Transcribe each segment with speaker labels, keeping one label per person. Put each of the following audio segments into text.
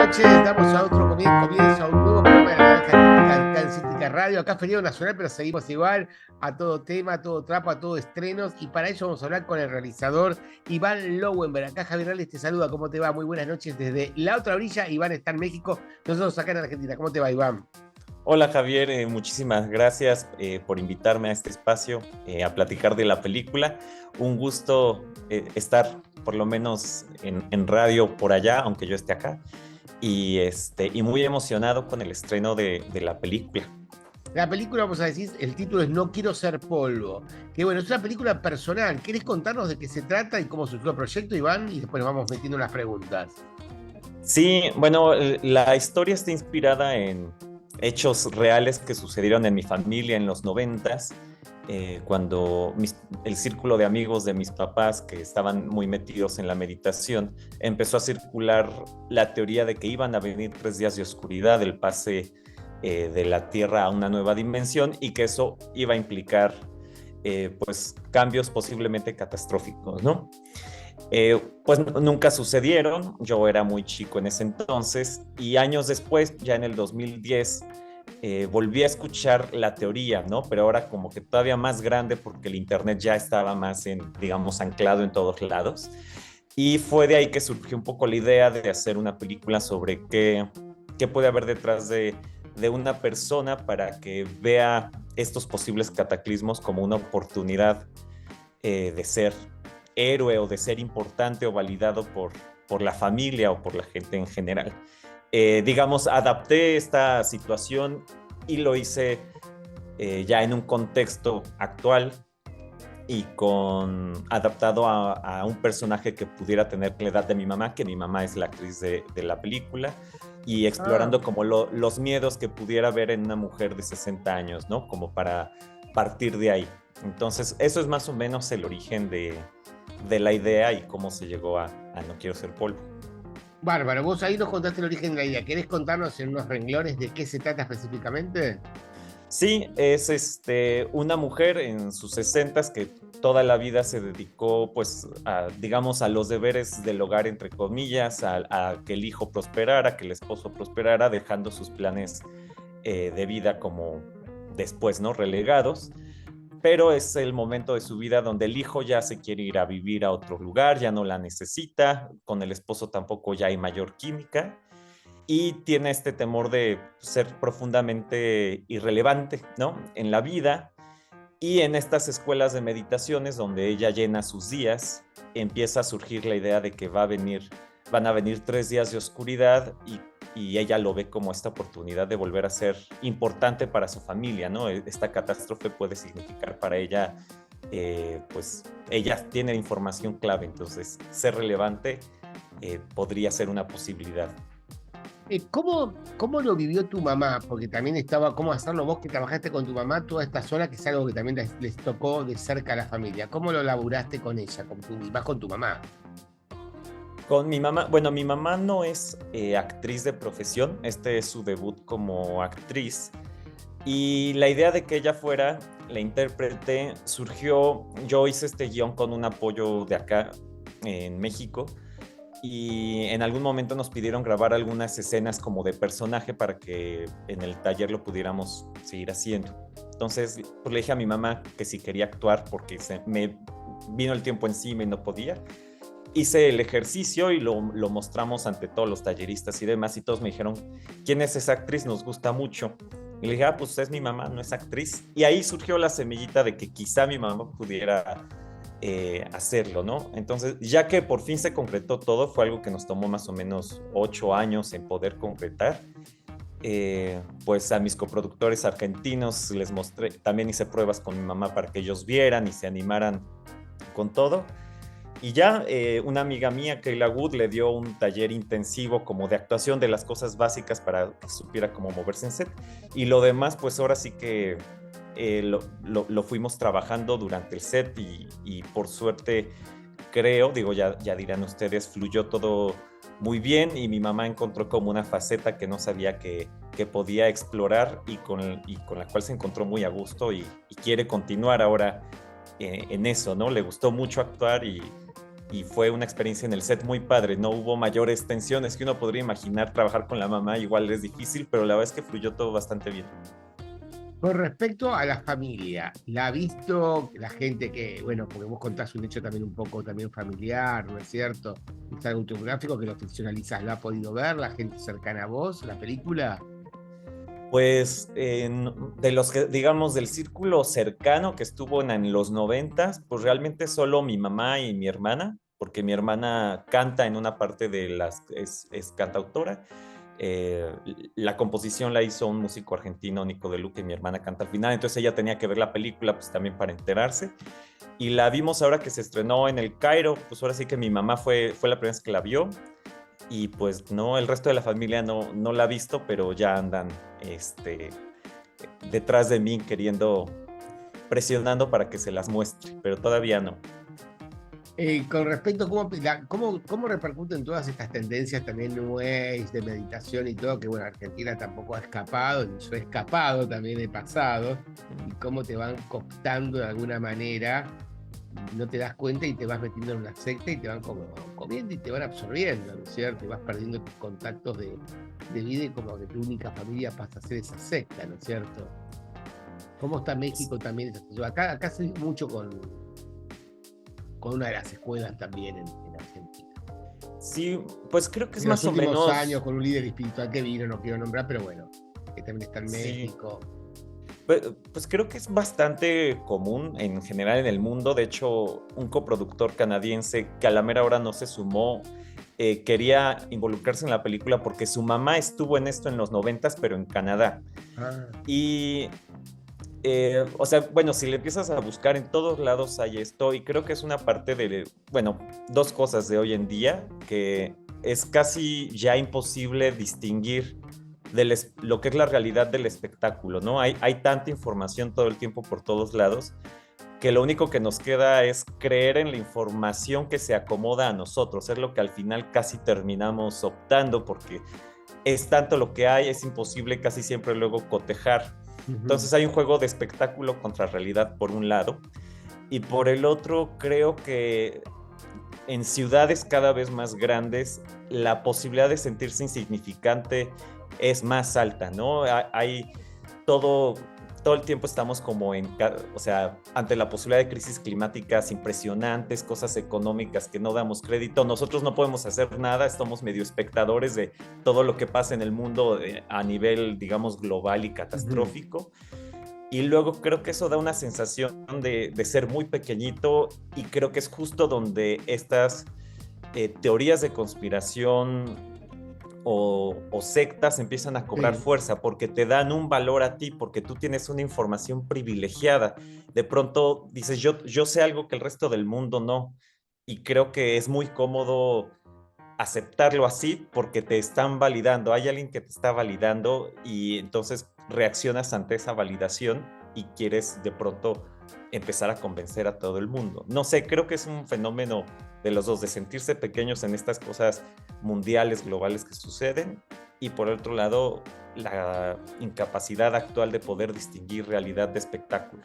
Speaker 1: noches, damos a otro comienzo a un nuevo programa de la Cancítica Radio. Acá feriado nacional, pero seguimos igual a todo tema, a todo trapo, a todo estrenos. Y para ello vamos a hablar con el realizador Iván Lowenberg. Acá Javier Rales te saluda, ¿cómo te va? Muy buenas noches desde la otra orilla. Iván está en México, nosotros acá en Argentina. ¿Cómo te va, Iván?
Speaker 2: Hola Javier, muchísimas gracias por invitarme a este espacio a platicar de la película. Un gusto estar por lo menos en radio por allá, aunque yo esté acá, y muy emocionado con el estreno de la película.
Speaker 1: La película, vamos a decir, el título es No quiero ser polvo. Que bueno, es una película personal. ¿Querés contarnos de qué se trata y cómo surgió el proyecto, Iván? Y después nos vamos metiendo las preguntas.
Speaker 2: Sí, bueno, la historia está inspirada en hechos reales que sucedieron en mi familia en los 90s, cuando el círculo de amigos de mis papás, que estaban muy metidos en la meditación, empezó a circular la teoría de que iban a venir 3 días de oscuridad, el pase de la Tierra a una nueva dimensión, y que eso iba a implicar pues cambios posiblemente catastróficos, ¿no? Pues nunca sucedieron, yo era muy chico en ese entonces, y años después, ya en el 2010, volví a escuchar la teoría, ¿no? Pero ahora como que todavía más grande, porque el internet ya estaba más, digamos, anclado en todos lados. Y fue de ahí que surgió un poco la idea de hacer una película sobre qué puede haber detrás de una persona, para que vea estos posibles cataclismos como una oportunidad de ser héroe, o de ser importante o validado por la familia o por la gente en general. Digamos, adapté esta situación y lo hice ya en un contexto actual, y adaptado a un personaje que pudiera tener la edad de mi mamá, que mi mamá es la actriz de la película, y
Speaker 1: Ah,
Speaker 2: explorando como los miedos que pudiera haber en una mujer de 60 años, ¿no? Como para partir de ahí. Entonces, eso es más o menos el origen de la idea y cómo se llegó a No quiero ser polvo.
Speaker 1: bárbaro, vos ahí nos contaste el origen de la idea. ¿Querés contarnos en unos renglones de qué se trata específicamente?
Speaker 2: Sí, es una mujer en sus sesentas que toda la vida se dedicó, pues, digamos, a los deberes del hogar, entre comillas, a que el hijo prosperara, que el esposo prosperara, dejando sus planes de vida como después, ¿no? Relegados. Pero es el momento de su vida donde el hijo ya se quiere ir a vivir a otro lugar, ya no la necesita, con el esposo tampoco ya hay mayor química, y tiene este temor de ser profundamente irrelevante, ¿no? En la vida. Y en estas escuelas de meditaciones donde ella llena sus días, empieza a surgir la idea de que van a venir 3 días de oscuridad, y ella lo ve como esta oportunidad de volver a ser importante para su familia, ¿no? Esta catástrofe puede significar para ella, pues ella tiene información clave, entonces ser relevante podría ser una posibilidad.
Speaker 1: ¿Cómo lo vivió tu mamá? Porque también estaba, ¿cómo hacerlo vos que trabajaste con tu mamá toda esta zona, que es algo que también les tocó de cerca a la familia? ¿Cómo lo laburaste con ella, y más con tu mamá?
Speaker 2: Con mi mamá, bueno, mi mamá no es actriz de profesión, este es su debut como actriz, y la idea de que ella fuera la intérprete surgió. Yo hice este guión con un apoyo de acá en México, y en algún momento nos pidieron grabar algunas escenas como de personaje para que en el taller lo pudiéramos seguir haciendo. Entonces, pues, le dije a mi mamá que si quería actuar, porque me vino el tiempo encima y no podía. Hice el ejercicio y lo mostramos ante todos los talleristas y demás, y todos me dijeron: ¿quién es esa actriz? Nos gusta mucho. Y le dije: pues es mi mamá, no es actriz. Y ahí surgió la semillita de que quizá mi mamá pudiera hacerlo, ¿no? Entonces, ya que por fin se concretó todo, fue algo que nos tomó más o menos 8 años en poder concretar. Pues a mis coproductores argentinos les mostré, también hice pruebas con mi mamá para que ellos vieran y se animaran con todo. Y ya una amiga mía, Kayla Wood, le dio un taller intensivo como de actuación, de las cosas básicas para que supiera cómo moverse en set. Y lo demás, pues ahora sí que lo fuimos trabajando durante el set, y por suerte, creo, digo, ya dirán ustedes, fluyó todo muy bien, y mi mamá encontró como una faceta que no sabía que podía explorar, y con la cual se encontró muy a gusto, y quiere continuar ahora en eso, ¿no? Le gustó mucho actuar, y fue una experiencia en el set muy padre. No hubo mayores tensiones que uno podría imaginar. Trabajar con la mamá igual es difícil, pero la verdad es que fluyó todo bastante bien.
Speaker 1: Con respecto a la familia, ¿la ha visto la gente que, bueno, porque vos contás un hecho también un poco también familiar, ¿no es cierto? Es algo autobiográfico que lo ficcionalizás, ¿la ha podido ver la gente cercana a vos, la película?
Speaker 2: Pues de los que, digamos, del círculo cercano que estuvo en los 90, pues realmente solo mi mamá y mi hermana, porque mi hermana canta en una parte de las, es cantautora. Eh, la composición la hizo un músico argentino, Nico De Luca, y mi hermana canta al final, entonces ella tenía que ver la película pues también para enterarse. Y la vimos ahora que se estrenó en el Cairo, pues ahora sí que mi mamá fue la primera vez que la vio y pues no, el resto de la familia no la ha visto, pero ya andan detrás de mí queriendo, presionando para que se las muestre, pero todavía no.
Speaker 1: Con respecto a cómo repercuten todas estas tendencias también New Age, de meditación y todo, que bueno, Argentina tampoco ha escapado, ni yo he escapado, también he pasado, y cómo te van cooptando de alguna manera, no te das cuenta y te vas metiendo en una secta y te van como comiendo y te van absorbiendo, ¿no es cierto? Y vas perdiendo tus contactos de vida y como que tu única familia pasa a ser esa secta, ¿no es cierto? ¿Cómo está México también? Acá se dice mucho con una de las escuelas también en Argentina.
Speaker 2: Sí, pues creo que es
Speaker 1: En los
Speaker 2: más o
Speaker 1: últimos
Speaker 2: menos.
Speaker 1: años, con un líder espiritual que vino, no quiero nombrar, pero bueno, que también está en
Speaker 2: Sí,
Speaker 1: México.
Speaker 2: pues creo que es bastante común en general en el mundo. De hecho, un coproductor canadiense que a la mera hora no se sumó, quería involucrarse en la película porque su mamá estuvo en esto en los 90, pero en Canadá.
Speaker 1: Ah,
Speaker 2: Y o sea, bueno, si le empiezas a buscar en todos lados hay esto y creo que es una parte de, bueno, dos cosas de hoy en día que es casi ya imposible distinguir lo que es la realidad del espectáculo, ¿no? Hay tanta información todo el tiempo por todos lados que lo único que nos queda es creer en la información que se acomoda a nosotros, es lo que al final casi terminamos optando porque es tanto lo que hay, es imposible casi siempre luego cotejar.
Speaker 1: ujú.
Speaker 2: Entonces hay un juego de espectáculo contra realidad por un lado y por el otro creo que en ciudades cada vez más grandes la posibilidad de sentirse insignificante es más alta, ¿no? Hay todo, todo el tiempo estamos como o sea, ante la posibilidad de crisis climáticas impresionantes, cosas económicas que no damos crédito, nosotros no podemos hacer nada, estamos medio espectadores de todo lo que pasa en el mundo a nivel, digamos, global y
Speaker 1: Ujú.
Speaker 2: catastrófico. Y luego creo que eso da una sensación de ser muy pequeñito y creo que es justo donde estas teorías de conspiración o sectas empiezan a cobrar
Speaker 1: Sí.
Speaker 2: fuerza porque te dan un valor a ti, porque tú tienes una información privilegiada. De pronto dices, yo sé algo que el resto del mundo no. Y creo que es muy cómodo aceptarlo así porque te están validando, hay alguien que te está validando y entonces reaccionas ante esa validación y quieres de pronto empezar a convencer a todo el mundo. No sé, creo que es un fenómeno de los dos, de sentirse pequeños en estas cosas mundiales, globales que suceden y por otro lado la incapacidad actual de poder distinguir realidad de espectáculo.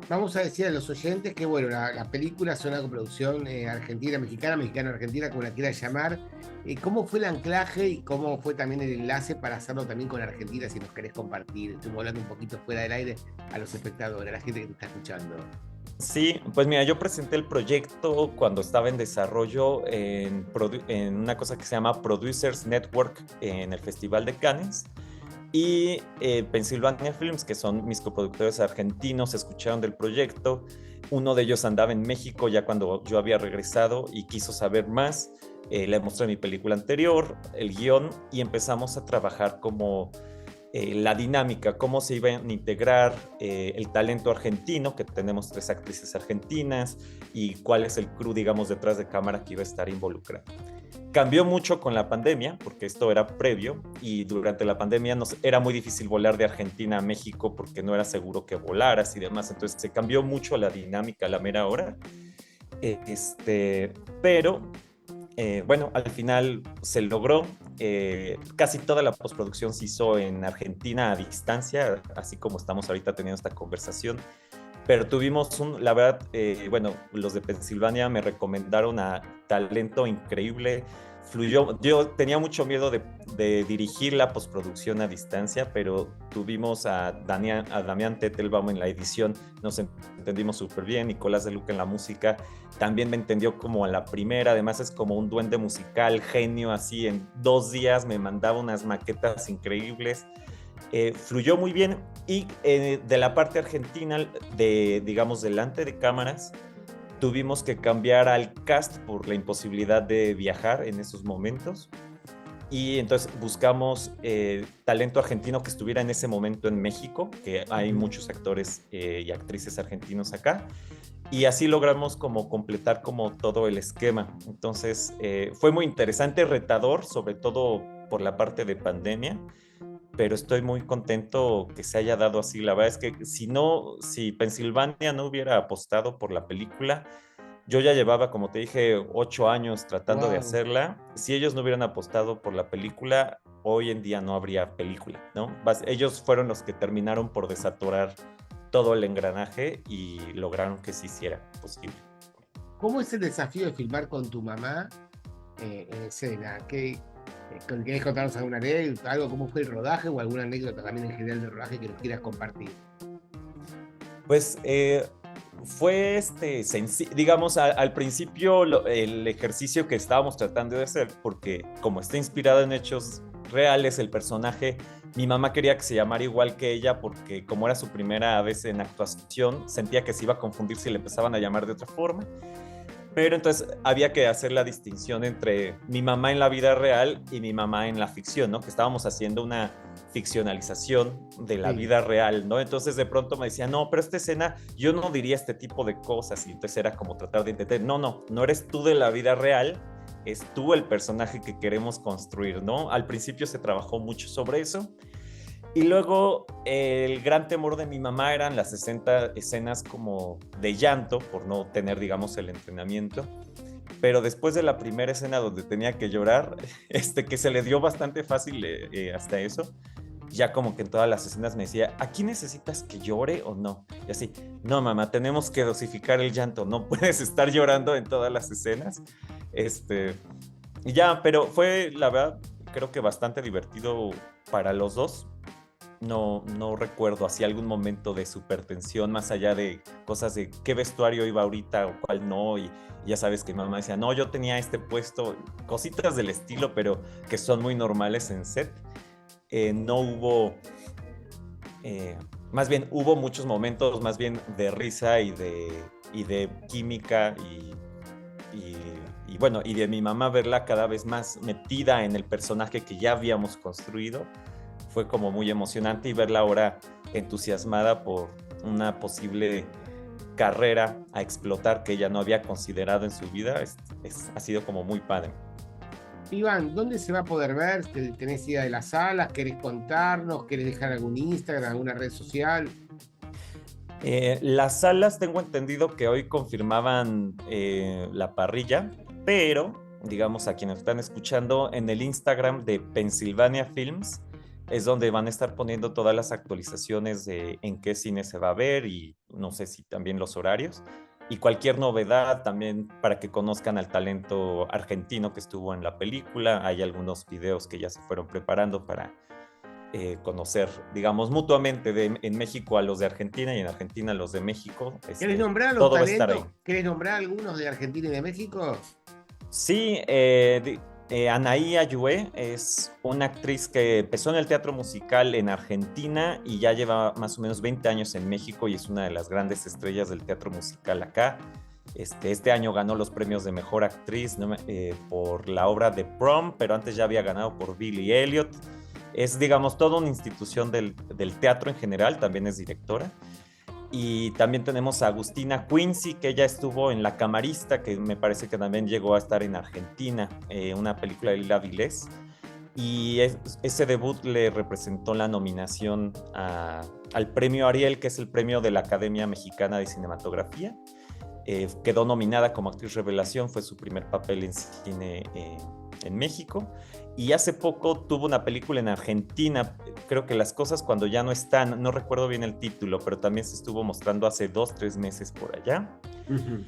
Speaker 1: Vamos a decir a los oyentes que, bueno, la película es una coproducción argentina, mexicana, mexicano-argentina, como la quieras llamar. ¿Cómo fue el anclaje y cómo fue también el enlace para hacerlo también con Argentina, si nos querés compartir? Estuvimos hablando un poquito fuera del aire a los espectadores, a la gente que te está escuchando.
Speaker 2: Sí, pues mira, yo presenté el proyecto cuando estaba en desarrollo en una cosa que se llama Producers Network en el Festival de Cannes y Pennsylvania Films, que son mis coproductores argentinos, escucharon del proyecto. Uno de ellos andaba en México ya cuando yo había regresado y quiso saber más. Le mostré mi película anterior, el guión, y empezamos a trabajar como la dinámica, cómo se iban a integrar el talento argentino, que tenemos 3 actrices argentinas, y cuál es el crew, digamos, detrás de cámara que iba a estar involucrado. Cambió mucho con la pandemia, porque esto era previo, y durante la pandemia era muy difícil volar de Argentina a México porque no era seguro que volaras y demás, entonces se cambió mucho la dinámica a la mera hora. Pero bueno, al final se logró. Casi toda la postproducción se hizo en Argentina a distancia, así como estamos ahorita teniendo esta conversación. pero tuvimos la verdad, bueno, los de Pensilvania me recomendaron a talento increíble, fluyó, yo tenía mucho miedo de dirigir la postproducción a distancia, pero tuvimos a Damián Tettelbaum en la edición, nos entendimos súper bien, Nicolás de Luca en la música, también me entendió como a la primera, además es como un duende musical, genio, así en 2 días me mandaba unas maquetas increíbles, fluyó muy bien y de la parte argentina, digamos, delante de cámaras, tuvimos que cambiar al cast por la imposibilidad de viajar en esos momentos. Y entonces buscamos talento argentino que estuviera en ese momento en México, que hay muchos actores y actrices argentinos acá. Y así logramos como completar como todo el esquema. Entonces fue muy interesante, retador, sobre todo por la parte de pandemia, pero estoy muy contento que se haya dado así. La verdad es que si Pensilvania no hubiera apostado por la película, yo ya llevaba, como te dije, 8 años tratando de
Speaker 1: Wow.
Speaker 2: hacerla. Si ellos no hubieran apostado por la película, hoy en día no habría película, ¿no? Ellos fueron los que terminaron por desatorar todo el engranaje y lograron que se hiciera posible.
Speaker 1: ¿Cómo es el desafío de filmar con tu mamá en escena? ¿Querés contarnos alguna anécdota, algo, cómo fue el rodaje o alguna anécdota también en general del rodaje que nos quieras compartir?
Speaker 2: Pues fue digamos, al principio el ejercicio que estábamos tratando de hacer, porque como está inspirado en hechos reales, el personaje, mi mamá quería que se llamara igual que ella, porque como era su primera vez en actuación, sentía que se iba a confundir si le empezaban a llamar de otra forma. Pero entonces había que hacer la distinción entre mi mamá en la vida real y mi mamá en la ficción, ¿no? Que estábamos haciendo una ficcionalización de la
Speaker 1: Sí.
Speaker 2: vida real, ¿no? Entonces de pronto me decía, no, pero esta escena yo no diría este tipo de cosas. Y entonces era como tratar de entender, no eres tú de la vida real, es tú el personaje que queremos construir, ¿no? Al principio se trabajó mucho sobre eso. Y luego el gran temor de mi mamá eran las 60 escenas como de llanto, por no tener, digamos, el entrenamiento. Pero después de la primera escena donde tenía que llorar, que se le dio bastante fácil hasta eso, ya como que en todas las escenas me decía, ¿aquí necesitas que llore o no? Y así, no mamá, tenemos que dosificar el llanto, no puedes estar llorando en todas las escenas. Y ya, pero fue, la verdad, creo que bastante divertido para los dos. No recuerdo así algún momento de supertensión más allá de cosas de qué vestuario iba ahorita o cuál no. Y ya sabes que mi mamá decía, no, yo tenía este puesto, cositas del estilo, pero que son muy normales en set. No hubo, más bien hubo muchos momentos más bien de risa y de química y, y bueno, y de mi mamá verla cada vez más metida en el personaje que ya habíamos construido. Fue como muy emocionante y verla ahora entusiasmada por una posible carrera a explotar que ella no había considerado en su vida, ha sido como muy padre.
Speaker 1: Iván, ¿dónde se va a poder ver? ¿Tenés idea de las salas? ¿Querés contarnos? ¿Querés dejar algún Instagram, alguna red social?
Speaker 2: Las salas tengo entendido que hoy confirmaban la parrilla, pero digamos a quienes están escuchando en el Instagram de Pennsylvania Films es donde van a estar poniendo todas las actualizaciones de en qué cine se va a ver y no sé si también los horarios y cualquier novedad también para que conozcan al talento argentino que estuvo en la película. Hay algunos videos que ya se fueron preparando para conocer, digamos, mutuamente en México a los de Argentina y en Argentina a los de México.
Speaker 1: ¿Querés nombrar a los
Speaker 2: Todo va a estar ahí.
Speaker 1: talentos? ¿Querés nombrar a algunos de Argentina y de México?
Speaker 2: Sí, Anaí Ayué es una actriz que empezó en el teatro musical en Argentina y ya lleva más o menos 20 años en México y es una de las grandes estrellas del teatro musical acá. Este año ganó los premios de Mejor Actriz, ¿no? Por la obra de Prom, pero antes ya había ganado por Billy Elliot. Es, digamos, toda una institución del teatro en general, también es directora. Y también tenemos a Agustina Quincy, que ella estuvo en La Camarista, que me parece que también llegó a estar en Argentina, una película de Lila Vilés. Y ese debut le representó la nominación al premio Ariel, que es el premio de la Academia Mexicana de Cinematografía. Quedó nominada como actriz revelación, fue su primer papel en cine en México. Y hace poco tuvo una película en Argentina, creo que Las cosas cuando ya no están, no recuerdo bien el título, pero también se estuvo mostrando hace 2, 3 meses por allá.
Speaker 1: Ujú.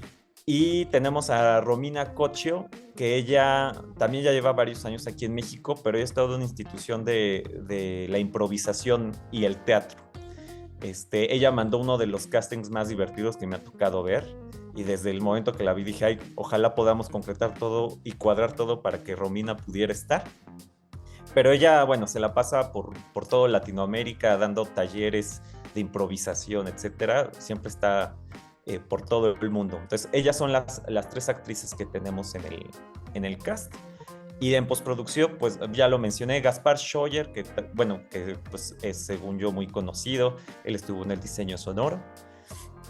Speaker 2: Y tenemos a Romina Cocchio, que ella también ya lleva varios años aquí en México, pero ella ha estado en una institución de la improvisación y el teatro. Ella mandó uno de los castings más divertidos que me ha tocado ver, y desde el momento que la vi dije, ay, ojalá podamos concretar todo y cuadrar todo para que Romina pudiera estar. Pero ella, bueno, se la pasa por todo Latinoamérica dando talleres de improvisación, etcétera. Siempre está por todo el mundo. Entonces, ellas son las tres actrices que tenemos en el cast. Y en postproducción, pues ya lo mencioné, Gaspar Scheuer, que bueno, que pues es según yo muy conocido. Él estuvo en el diseño sonoro.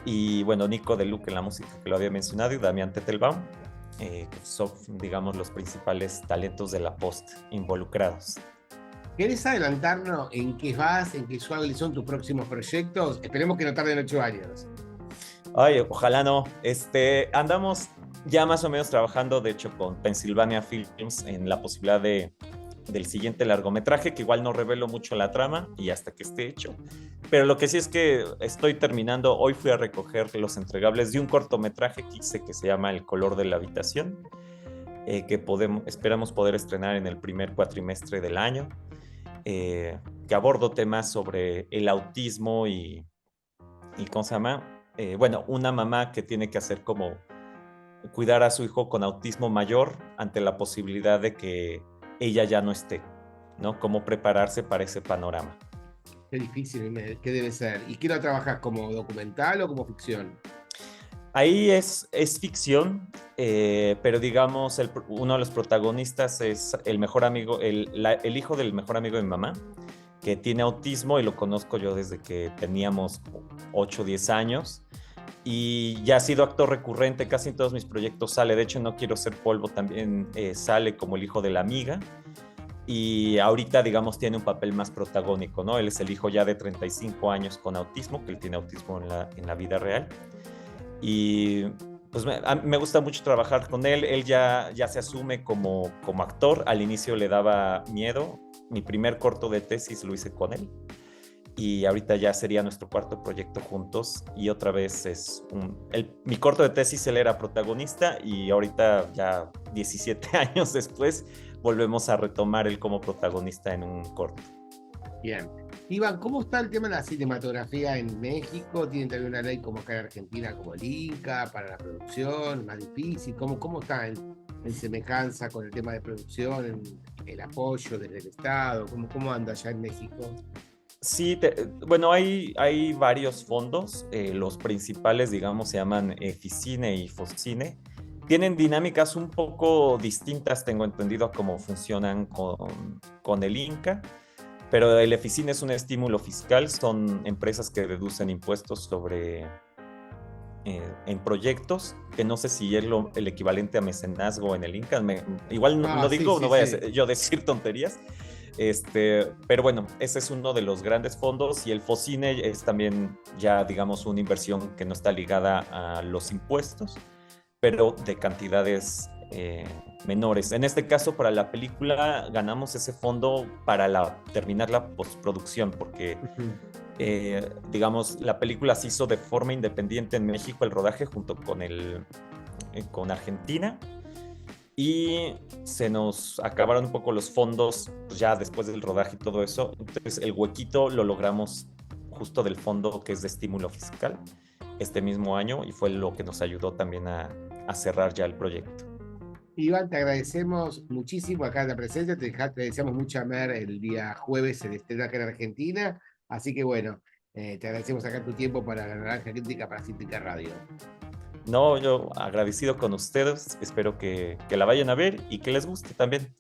Speaker 2: Y bueno, Nico De Luca en la música, que lo había mencionado, y Damián Tettelbaum, que son, digamos, los principales talentos de la post involucrados.
Speaker 1: ¿Querés adelantarnos en qué vas, en qué son tus próximos proyectos? Esperemos que no tarden 8 años.
Speaker 2: Ay, ojalá no. Andamos ya más o menos trabajando, de hecho, con Pennsylvania Films en la posibilidad del siguiente largometraje, que igual no revelo mucho la trama y hasta que esté hecho. Pero lo que sí es que estoy terminando, hoy fui a recoger los entregables de un cortometraje que hice que se llama El color de la habitación, que esperamos poder estrenar en el primer cuatrimestre del año, que abordo temas sobre el autismo y ¿cómo se llama? Bueno, una mamá que tiene que hacer como cuidar a su hijo con autismo mayor ante la posibilidad de que ella ya no esté, ¿no? Cómo prepararse para ese panorama.
Speaker 1: Qué difícil, ¿qué debe ser? ¿Y qué lo trabajas como documental o como ficción?
Speaker 2: Ahí es ficción, pero digamos, uno de los protagonistas es el mejor amigo, el hijo del mejor amigo de mi mamá, que tiene autismo y lo conozco yo desde que teníamos 8 o 10 años. Y ya ha sido actor recurrente, casi en todos mis proyectos sale. De hecho, No quiero ser polvo también sale como el hijo de la amiga. Y ahorita, digamos, tiene un papel más protagónico, ¿no? Él es el hijo ya de 35 años con autismo, que él tiene autismo en la vida real. Y pues me gusta mucho trabajar con él. Él ya se asume como actor. Al inicio le daba miedo. Mi primer corto de tesis lo hice con él. Y ahorita ya sería nuestro cuarto proyecto juntos. Y otra vez mi corto de tesis él era protagonista y ahorita ya 17 años después volvemos a retomar él como protagonista en un corto.
Speaker 1: Bien. Iván, ¿cómo está el tema de la cinematografía en México? ¿Tienen también una ley como acá en Argentina, como el Inca, para la producción? ¿Más difícil? ¿Cómo está en semejanza con el tema de producción, en el apoyo desde el Estado? ¿Cómo anda allá en México?
Speaker 2: Sí, bueno, hay varios fondos. Los principales, digamos, se llaman Ficine y Focine. Tienen dinámicas un poco distintas, tengo entendido, a cómo funcionan con el Inca. Pero el Eficine es un estímulo fiscal, son empresas que deducen impuestos en proyectos, que no sé si es el equivalente a mecenazgo en el Inca. Igual no
Speaker 1: Sí,
Speaker 2: digo,
Speaker 1: sí,
Speaker 2: no vaya
Speaker 1: sí.
Speaker 2: a yo decir tonterías. Pero bueno, ese es uno de los grandes fondos, y el Focine es también ya, digamos, una inversión que no está ligada a los impuestos, pero de cantidades menores. En este caso, para la película, ganamos ese fondo para terminar la postproducción, porque, digamos, la película se hizo de forma independiente en México, el rodaje, junto con Argentina, y se nos acabaron un poco los fondos pues, ya después del rodaje y todo eso. Entonces, el huequito lo logramos justo del fondo que es de estímulo fiscal este mismo año, y fue lo que nos ayudó también a cerrar ya el proyecto.
Speaker 1: Iván, te agradecemos muchísimo acá la presencia, te deseamos mucha mer el día jueves en estreno acá en Argentina, así que bueno, te agradecemos acá tu tiempo para la Naranja Crítica para Cítrica Radio.
Speaker 2: No, yo agradecido con ustedes, espero que la vayan a ver y que les guste también.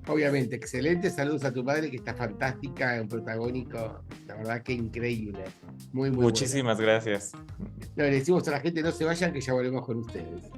Speaker 1: Obviamente, excelente, saludos a tu madre que está fantástica, un protagónico, la verdad que increíble, muy
Speaker 2: Muchísimas gracias.
Speaker 1: bueno. Le decimos a la gente no se vayan que ya volvemos con ustedes.